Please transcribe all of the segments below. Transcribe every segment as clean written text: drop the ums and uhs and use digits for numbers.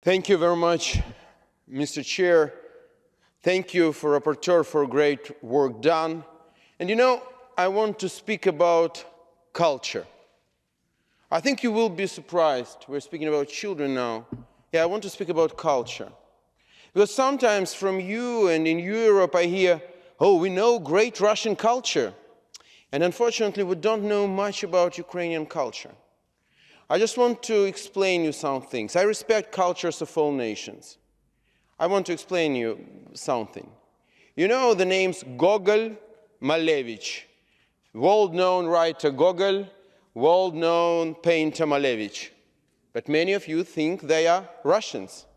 Thank you very much, Mr. Chair. Thank you for Rapporteur for great work done. And you know, I want to speak about culture. I think you will be surprised. We're speaking about children now. Yeah, I want to speak about culture. Because sometimes from you and in Europe I hear, oh, we know great Russian culture. And unfortunately, we don't know much about Ukrainian culture. I just want to explain you some things. I respect cultures of all nations. I want to explain you something. You know the names Gogol, Malevich, world-known writer Gogol, world-known painter Malevich. But many of you think they are Russians.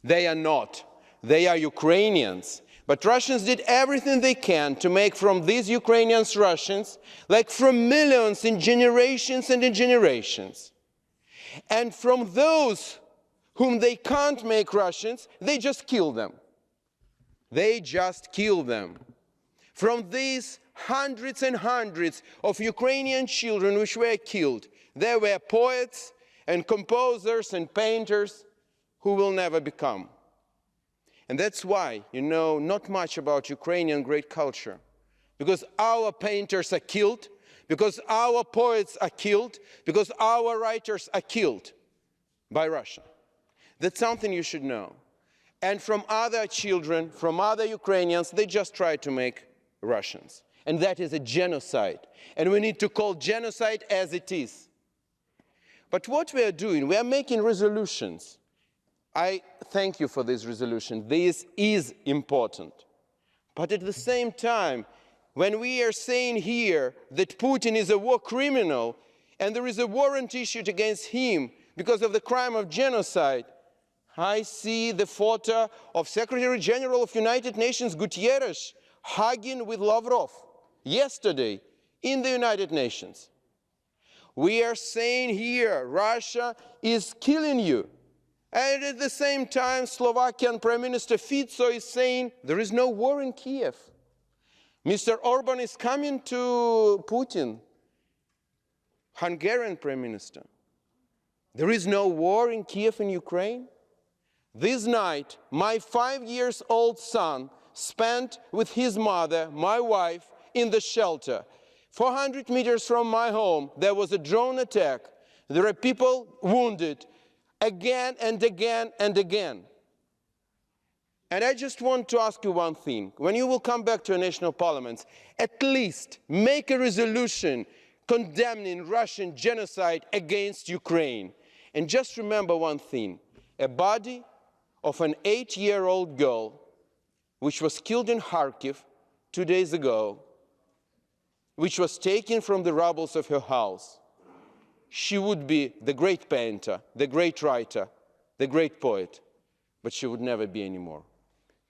They are not. They are Ukrainians. But Russians did everything they can to make from these Ukrainians Russians, like from millions in generations and in generations. And from those whom they can't make Russians, they just kill them. They just kill them. From these hundreds and hundreds of Ukrainian children which were killed, there were poets and composers and painters who will never become. And that's why you know not much about Ukrainian great culture. Because our painters are killed, because our poets are killed, because our writers are killed by Russia. That's something you should know. And from other children, from other Ukrainians, they just try to make Russians. And that is a genocide. And we need to call genocide as it is. But what we are doing, we are making resolutions. I thank you for this resolution. This is important. But at the same time, when we are saying here that Putin is a war criminal and there is a warrant issued against him because of the crime of genocide, I see the photo of Secretary General of United Nations Guterres hugging with Lavrov yesterday in the United Nations. We are saying here Russia is killing you. And at the same time, Slovakian Prime Minister Fico is saying there is no war in Kiev. Mr. Orban is coming to Putin, Hungarian Prime Minister. There is no war in Kiev and Ukraine. This night, my 5-year-old son spent with his mother, my wife, in the shelter. 400 meters from my home, there was a drone attack. There are people wounded again and again and again. And I just want to ask you one thing. When you will come back to your national parliaments, at least make a resolution condemning Russian genocide against Ukraine. And just remember one thing. A body of an 8-year-old girl, which was killed in Kharkiv 2 days ago, which was taken from the rubble of her house. She would be the great painter, the great writer, the great poet, but she would never be anymore.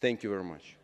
Thank you very much.